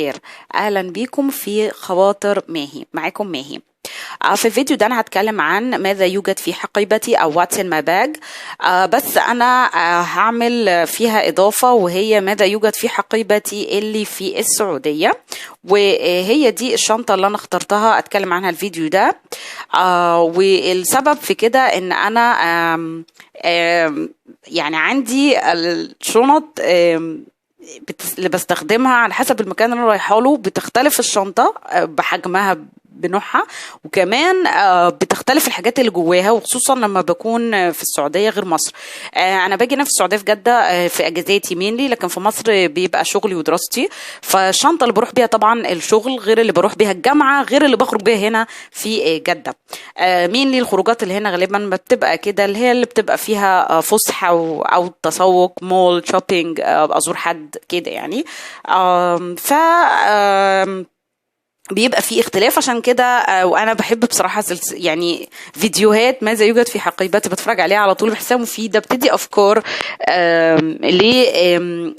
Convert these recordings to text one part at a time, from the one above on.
الخير. أهلا بيكم في خواطر ماهي. معاكم ماهي. في الفيديو ده أنا هتكلم عن ماذا يوجد في حقيبتي أو what's in my bag. بس أنا هعمل فيها إضافة، وهي ماذا يوجد في حقيبتي اللي في السعودية، وهي دي الشنطة اللي أنا اخترتها أتكلم عنها الفيديو ده. والسبب في كده إن أنا يعني عندي الشنط اللي بستخدمها على حسب المكان اللي انا رايحه له، بتختلف الشنطه بحجمها بنوعها، وكمان بتختلف الحاجات اللي جواها، وخصوصا لما بكون في السعوديه غير مصر. انا باجي هنا في السعوديه في جده في اجازاتي مينلي، لكن في مصر بيبقى شغلي ودراستي. فالشنطه اللي بروح بيها طبعا الشغل غير اللي بروح بيها الجامعه غير اللي بخرج بيها هنا في جده. مينلي الخروجات اللي هنا غالبا بتبقى كده، اللي هي اللي بتبقى فيها فسحه او تسوق، مول، شوبينج، ازور حد كده يعني. ف بيبقى في اختلاف عشان كده. وانا بحب بصراحه يعني فيديوهات ماذا يوجد في حقيبتي بتفرج عليها على طول، بحسها مفيده، بتدي افكار ل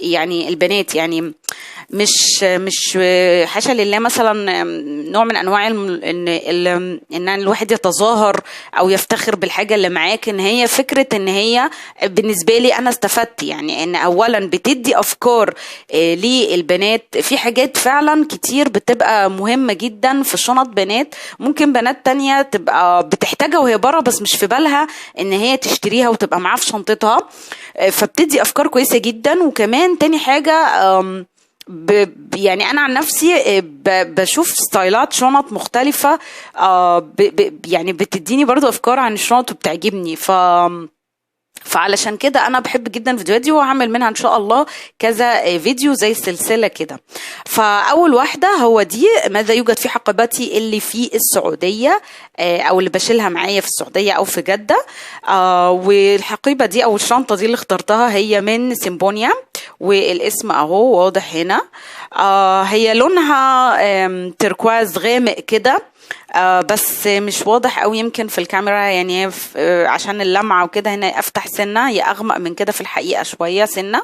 يعني البنات، يعني مش حاشا لله مثلا نوع من انواع ان الواحد يتظاهر او يفتخر بالحاجه اللي معاك، ان هي فكره ان هي بالنسبه لي انا استفدت، يعني ان اولا بتدي افكار للبنات في حاجات فعلا كتير بتبقى مهمه جدا في شنط بنات، ممكن بنات تانية تبقى بتحتاجها وهي بره بس مش في بالها ان هي تشتريها وتبقى معاها في شنطتها. فبتدي افكار كويسه جدا. وكمان تاني حاجه يعني انا عن نفسي بشوف ستايلات شنط مختلفة، يعني بتديني برضو افكار عن الشنط وبتعجبني. فعلشان كده انا بحب جدا الفيديوهات دي، وهعمل منها ان شاء الله كذا فيديو زي السلسلة كده. فاول واحدة هو دي ماذا يوجد في حقيبتي اللي في السعودية، او اللي بشيلها معايا في السعودية او في جدة. والحقيبة دي او الشنطة دي اللي اخترتها هي من سيمبونيا، والاسم اهو واضح هنا. هي لونها تركواز غامق كده، بس مش واضح قوي يمكن في الكاميرا، يعني عشان اللمعة وكده هنا افتح سنة، هي اغمق من كده في الحقيقة شوية سنة.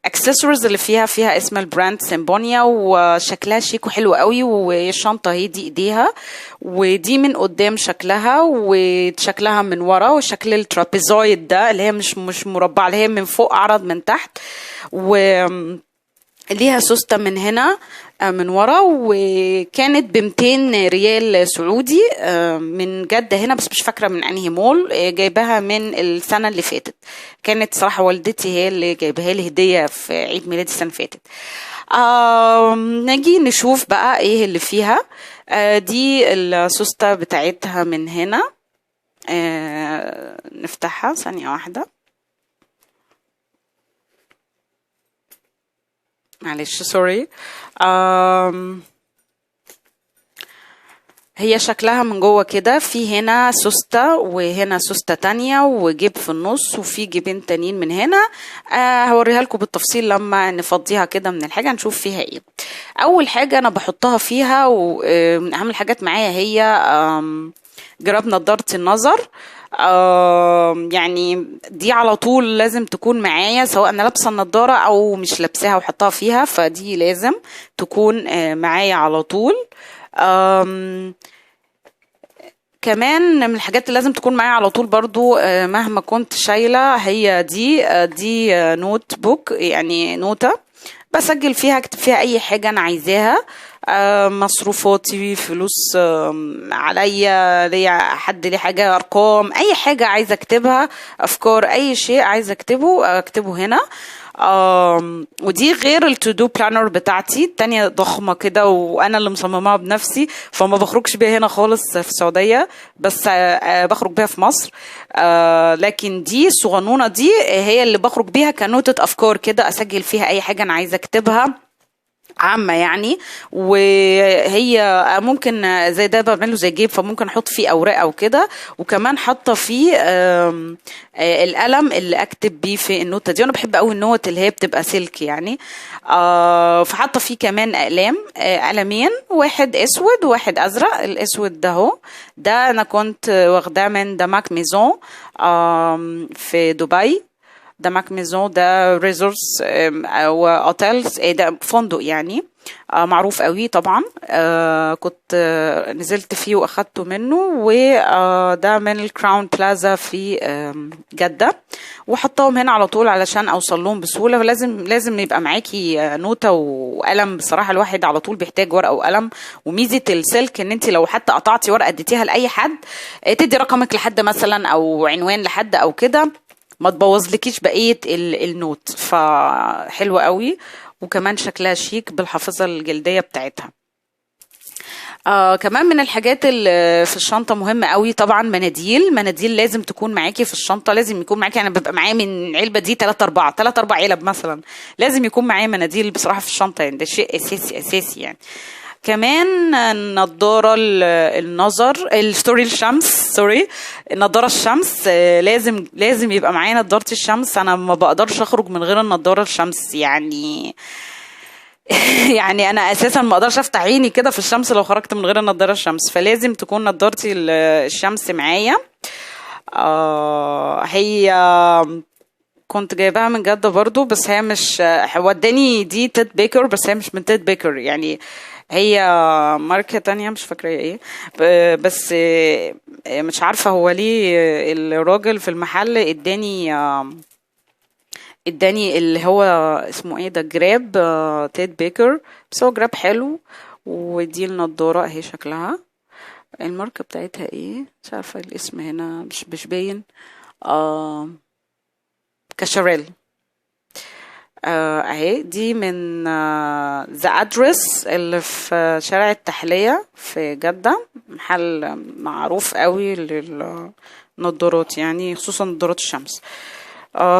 الاكسسوارز اللي فيها اسم البراند سيمبونيا، وشكلها شيك وحلو قوي. والشنطة هي دي ايديها، ودي من قدام شكلها، وشكلها من ورا، وشكل الترابيزويد ده اللي هي مش مربع، اللي هي من فوق اعرض من تحت، ليها سوستة من هنا من ورا. وكانت ب200 ريال سعودي من جدة هنا، بس مش فاكرة من انهي مول. جايباها من السنة اللي فاتت، كانت صراحة والدتي هي اللي جايبها لي هدية في عيد ميلادي السنة اللي فاتت. نجي نشوف بقى ايه اللي فيها. دي السوستة بتاعتها من هنا. نفتحها ثانية واحدة، معلش سوري. هي شكلها من جوه كده، في هنا سوستة وهنا سوستة تانية وجيب في النص، وفي جيبين تانيين من هنا. هوريها لكم بالتفصيل لما نفضيها كده من الحاجة نشوف فيها ايه. اول حاجة انا بحطها فيها ومن اهم الحاجات معايا هي جراب نضارة النظر. يعني دي على طول لازم تكون معايا، سواء انا لابسه النضاره او مش لابساها وحطها فيها، فدي لازم تكون معايا على طول. كمان من الحاجات اللي لازم تكون معايا على طول برضو مهما كنت شايله، هي دي نوت بوك، يعني نوتة بسجل فيها، اكتب فيها اي حاجه انا عايزاها، مصروفاتي، فلوس عليا، ليا حد ليه حاجه، ارقام، اي حاجه عايزه اكتبها، افكار، اي شيء عايزه اكتبه هنا. ودي غير التو دو بلانر بتاعتي التانية ضخمة كده، وانا اللي مصممها بنفسي، فما بخرجش بيها هنا خالص في السعودية، بس بخرج بيها في مصر. لكن دي الصغنونة دي هي اللي بخرج بيها كنوتة افكار كده، اسجل فيها اي حاجة انا عايزة اكتبها عامة يعني. وهي ممكن زي ده بعمله زي جيب، فممكن احط فيه اوراق او كده، وكمان حاطه فيه القلم اللي اكتب بيه في النوتة دي. انا بحب قوي النوت اللي هي بتبقى سلك يعني. فحاطه فيه كمان قلمين، واحد اسود وواحد ازرق. الاسود ده هو ده انا كنت واخداه من دماك ميزون في دبي، ده ماك ميزون، ده ريزورس او اوتيلز، ده فندق يعني معروف قوي طبعا. كنت نزلت فيه واخدته منه، وده من الكراون بلازا في جدة، وحطهم هنا على طول علشان اوصل لهم بسهولة. فلازم يبقى معاكي نوتة وقلم، بصراحة الواحد على طول بيحتاج ورقة وقلم. وميزة السلك ان انت لو حتى قطعتي ورقة اديتيها لاي حد، تدي رقمك لحد مثلا او عنوان لحد او كده، ما تبوظلكيش بقية النوت. فحلوة قوي، وكمان شكلها شيك بالحافظة الجلدية بتاعتها. كمان من الحاجات اللي في الشنطة مهمة قوي طبعا مناديل لازم تكون معاكي في الشنطة، لازم يكون معاكي. انا ببقى معايا من علبة دي 3-4 علب مثلا، لازم يكون معايا مناديل بصراحة في الشنطة، يعني ده شيء اساسي يعني. كمان النضارة النظر نضارة الشمس، لازم يبقى معايا نضارة الشمس. انا ما بقدرش اخرج من غير النضارة الشمس يعني. يعني انا اساسا ما اقدرش افتح عيني كده في الشمس لو خرجت من غير النضارة الشمس، فلازم تكون نضارتي الشمس معايا. هي كنت جايباها من جدة برضو، بس هي مش وداني دي تيد بيكر، بس هي مش من تيد بيكر يعني، هي ماركة تانية مش فاكرة ايه. بس مش عارفة هو ليه الراجل في المحل اداني اللي هو اسمه ايه ده، جراب تيد بيكر، بس هو جراب حلو. ودي النضارة اهي شكلها، الماركة بتاعتها ايه مش عارفة الاسم هنا مش باين. كاشاريل. اهي دي من ذا ادرس اللي في شارع التحلية في جدة، محل معروف قوي للنضارات يعني، خصوصا نضارات الشمس.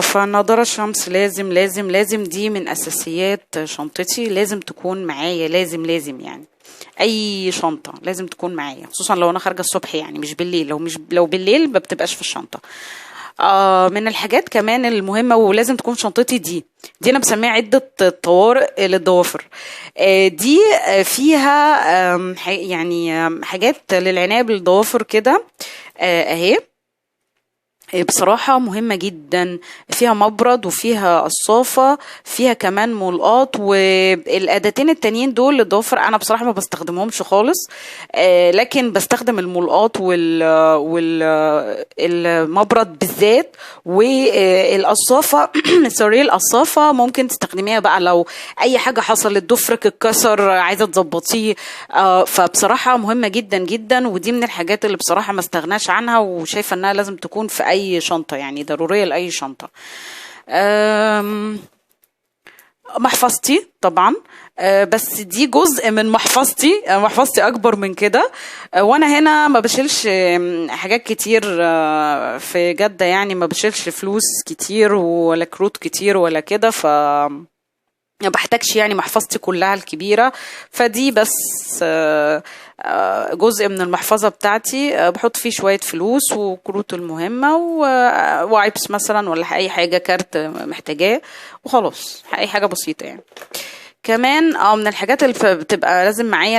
فنضارة الشمس لازم دي من اساسيات شنطتي، لازم تكون معايا، لازم يعني. اي شنطة لازم تكون معايا، خصوصا لو انا خارجة الصبح يعني، مش بالليل. لو بالليل ما بتبقاش في الشنطة. من الحاجات كمان المهمة، ولازم تكون شنطتي دي أنا بسميها عدة طوارئ للضوافر. دي فيها يعني حاجات للعناية بالضوافر كده، اهي بصراحة مهمة جدا. فيها مبرد وفيها قصافة، فيها كمان ملقاط، والأداتين التانيين دول للضوافر أنا بصراحة ما بستخدمهمش خالص. لكن بستخدم الملقاط والمبرد بالذات، والقصافة سوري القصافة ممكن تستخدميها بقى لو أي حاجة حصلت، ضفرك اتكسر عايزة تظبطيه. فبصراحة مهمة جدا جدا، ودي من الحاجات اللي بصراحة ما استغناش عنها، وشايفة انها لازم تكون في اي شنطة يعني، ضرورية لأي شنطة. محفظتي طبعا، بس دي جزء من محفظتي اكبر من كده. وانا هنا ما بشيلش حاجات كتير في جدة يعني، ما بشيلش فلوس كتير ولا كروت كتير ولا كده، ما بحتاجش يعني محفظتي كلها الكبيرة. فدي بس جزء من المحفظة بتاعتي، بحط فيه شوية فلوس وكروت المهمة ووايبس مثلا، ولا أي حاجة كارت محتاجاه وخلاص، أي حاجة بسيطة يعني. كمان من الحاجات اللي بتبقى لازم معايا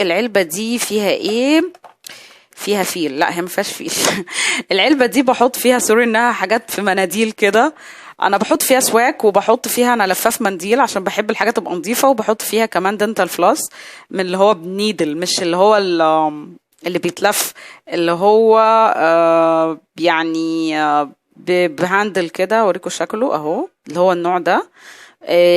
العلبة دي فيها ايه؟ فيها فيل؟ لا هي ما فيهاش فيل. العلبة دي بحط فيها انها حاجات في مناديل كده. انا بحط فيها سواك، وبحط فيها انا لفاف منديل عشان بحب الحاجات تبقى نظيفه، وبحط فيها كمان دنتال فلاس من اللي هو بنيدل، مش اللي هو اللي بيتلف، اللي هو يعني بهاندل كده. اوريكم شكله اهو، اللي هو النوع ده.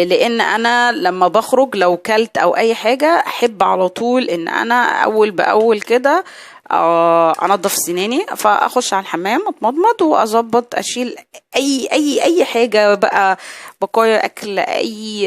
لان انا لما بخرج لو كلت او اي حاجه، احب على طول ان انا اول باول كده انضف سناني، فاخش على الحمام اتمضمض واظبط، اشيل اي حاجه بقى، بقايا اكل، اي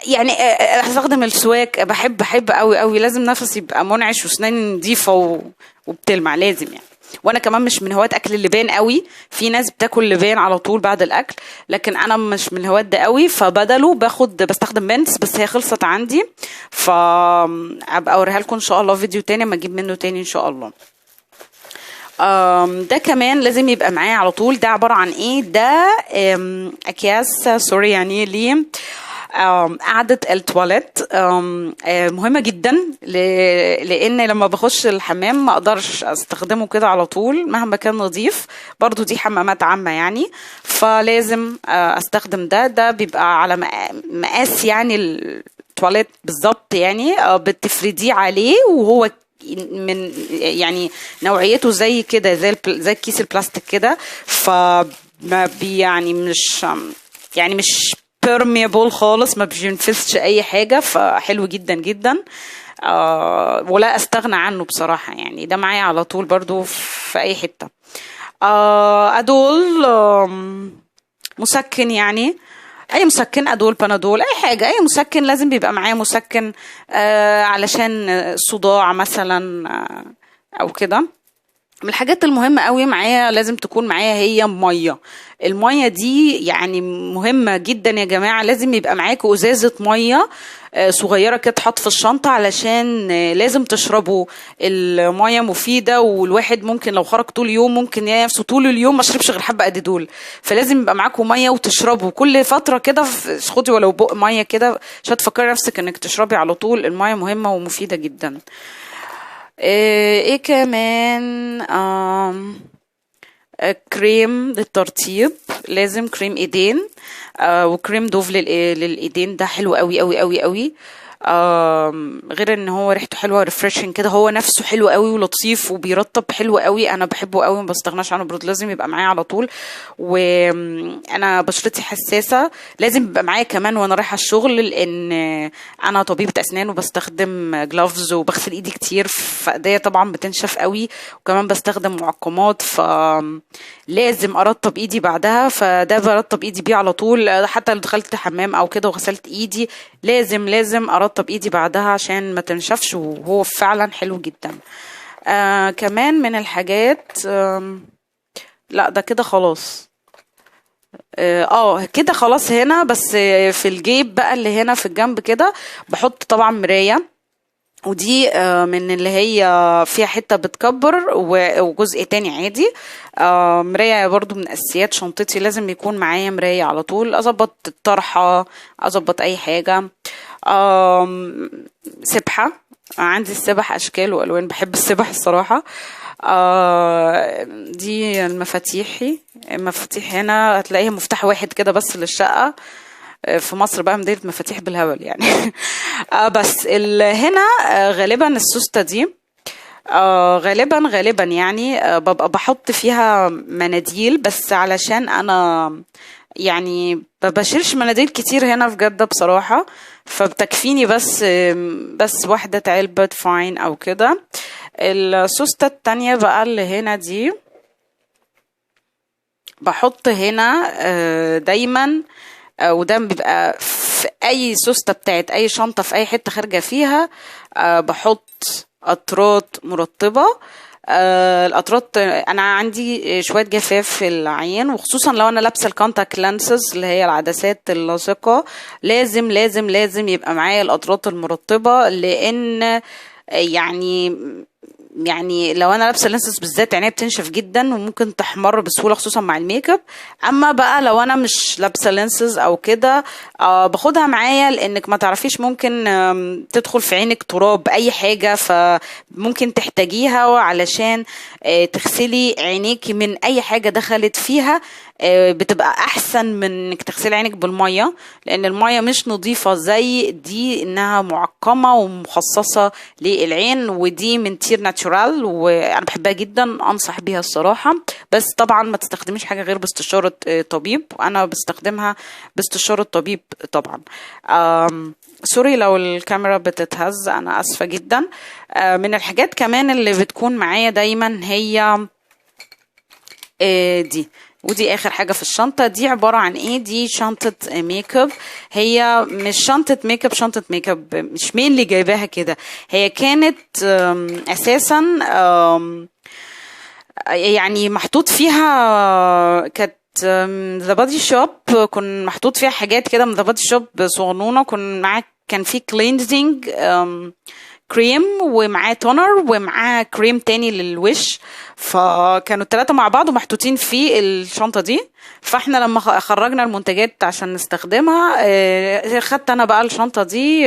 يعني هستخدم السواك. بحب قوي لازم نفسي يبقى منعش وسناني نظيفه وبتلمع، لازم يعني. وانا كمان مش من هواة اكل اللبان قوي، في ناس بتاكل لبان على طول بعد الاكل، لكن انا مش من هواة ده قوي، فبدله بستخدم منتس، بس هي خلصت عندي، فابقى اوريها لكم ان شاء الله فيديو تاني ما اجيب منه تاني ان شاء الله. ده كمان لازم يبقى معايا على طول. ده عبارة عن ايه؟ ده اكياس سوري يعني ليه قعدة التواليت مهمة جدا، لان لما بخش الحمام ما اقدرش استخدمه كده على طول مهما كان نظيف، برضو دي حمامات عامة يعني، فلازم استخدم ده بيبقى على مقاس يعني التواليت بالظبط يعني، بتفرديه عليه وهو من يعني نوعيته زي كده، زي كيس البلاستيك كده، فما بي يعني مش permeable خالص، ما بينفذش اي حاجه، فحلو جدا جدا. ولا استغنى عنه بصراحه يعني، ده معايا على طول برضو في اي حته. ادول مسكن يعني، اي مسكن، ادول، بنادول، اي حاجه، اي مسكن لازم بيبقى معايا مسكن علشان صداع مثلا او كده. من الحاجات المهمة قوي معايا لازم تكون معايا هي مية. المية دي يعني مهمة جدا يا جماعة، لازم يبقى معاكوا ازازة مية صغيرة كده تحط في الشنطة، علشان لازم تشربوا. المية مفيدة، والواحد ممكن لو خرج طول اليوم ممكن يلاقي نفسه طول اليوم ما شربش غير حبة قد دول، فلازم يبقى معاكوا مية وتشربوا كل فترة كده، خدي ولو بق مية كده عشان تفكري نفسك انك تشربي على طول. المية مهمة ومفيدة جدا. ايه كمان؟ كريم للترطيب، لازم كريم ايدين، وكريم دوف للايدين، ده حلو قوي قوي قوي قوي. غير ان هو ريحته حلوه ريفريشنج كده، هو نفسه حلو قوي ولطيف وبيرطب حلو قوي، انا بحبه قوي، ما بستغناش عنه برضه، لازم يبقى معايا على طول. وانا بشرتي حساسه، لازم يبقى معايا كمان وانا رايحه الشغل، لان انا طبيبه اسنان وبستخدم جلافز وبغسل ايدي كتير، فايديا طبعا بتنشف قوي، وكمان بستخدم معقمات، فلازم ارطب ايدي بعدها، فده برطب ايدي بيه على طول. حتى لو دخلت حمام او كده وغسلت ايدي لازم ارطب ايدي بعدها عشان ما تنشفش، وهو فعلا حلو جدا. كمان من الحاجات لا ده كده خلاص. كده خلاص هنا بس. في الجيب بقى اللي هنا في الجنب كده بحط طبعا مراية، ودي من اللي هي فيها حتة بتكبر وجزء تاني عادي. مراية برضو من أساسيات شنطتي، لازم يكون معايا مراية على طول، أظبط الطرحة، أظبط أي حاجة. سبحة، عندي السبح أشكال وألوان، بحب السبح الصراحة. دي المفاتيح هنا هتلاقيها مفتاح واحد كده بس للشقة، في مصر بقى مدينة مفاتيح بالهبل يعني. بس هنا غالبا السوستة دي غالبا يعني ببقى بحط فيها مناديل، بس علشان انا يعني بشيلش مناديل كتير هنا في جدة بصراحة، فبتكفيني بس واحدة علبة فاين او كده. السوستة التانية بقى اللي هنا دي بحط هنا دايما، وده بيبقى في اي سوستة بتاعت اي شنطة في اي حتة خارجة فيها، بحط قطرات مرطبة. القطرات، انا عندي شوية جفاف في العين، وخصوصا لو انا لابسة الكونتاكت لانسز اللي هي العدسات اللاصقة، لازم يبقى معايا القطرات المرطبة، لان يعني لو انا لابسه لينسز بالذات عينيا بتنشف جدا وممكن تحمر بسهوله، خصوصا مع الميك اب. اما بقى لو انا مش لابسه لينسز او كده باخدها معايا، لانك ما تعرفيش ممكن تدخل في عينك تراب اي حاجه، فممكن تحتاجيها علشان تغسلي عينيكي من اي حاجه دخلت فيها. بتبقى احسن من انك تغسلي عينك بالميه، لان الميه مش نظيفه زي دي، انها معقمه ومخصصه للعين، ودي من تير ناتشورال وانا بحبها جدا، انصح بيها الصراحه. بس طبعا ما تستخدميش حاجه غير باستشاره طبيب، وانا بستخدمها باستشاره طبيب طبعا. سوري لو الكاميرا بتتهز، انا اسفه جدا. من الحاجات كمان اللي بتكون معايا دايما هي ودي اخر حاجه في الشنطه. دي عباره عن ايه؟ دي شنطه ميك اب، هي مش شنطه ميك اب، شنطه ميك اب مش مين اللي جايباها كده، هي كانت اساسا يعني محطوط فيها، كانت ذا بادي شوب، كان محطوط فيها حاجات كده من ذا بادي شوب صغنونه، كان في كلينزنج كريم ومعاه تونر ومعاه كريم تاني للوش، فكانوا الثلاثة مع بعض ومحطوطين في الشنطة دي. فاحنا لما خرجنا المنتجات عشان نستخدمها خدت انا بقى الشنطة دي،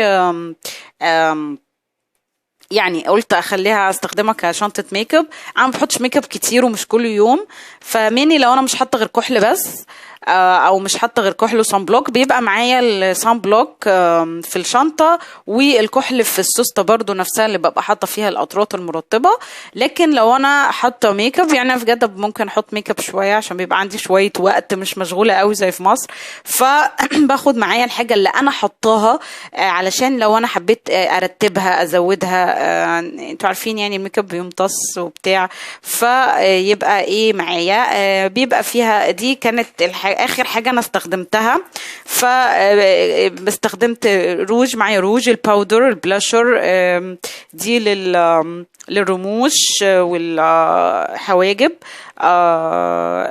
يعني قلت اخليها استخدمها كشنطه ميك اب. انا ما بحطش ميك اب كتير ومش كل يوم، فمني لو انا مش حاطه غير كحل بس او مش حاطه غير كحل وصن بلوك، بيبقى معايا الصن بلوك في الشنطه، والكحل في السوسته برضو نفسها اللي ببقى حاطه فيها الاطراف المرطبه. لكن لو انا حاطه ميك اب، يعني انا بجد ممكن احط ميك اب شويه عشان بيبقى عندي شويه وقت، مش مشغوله قوي زي في مصر، فباخد معايا الحاجه اللي انا حطاها علشان لو انا حبيت ارتبها ازودها. انتوا عارفين يعني الميك اب بيمتص وبتاع، فيبقى ايه معايا بيبقى فيها. دي كانت اخر حاجه انا استخدمتها. فاستخدمت روج، معايا روج الباودر البلاشر دي للرموش والحواجب،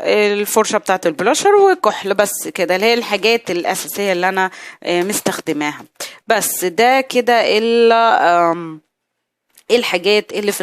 الفرشه بتاعت البلاشر وكحل، بس كده اللي هي الحاجات الاساسيه اللي انا مستخدماها. بس ده كده الحاجات اللي في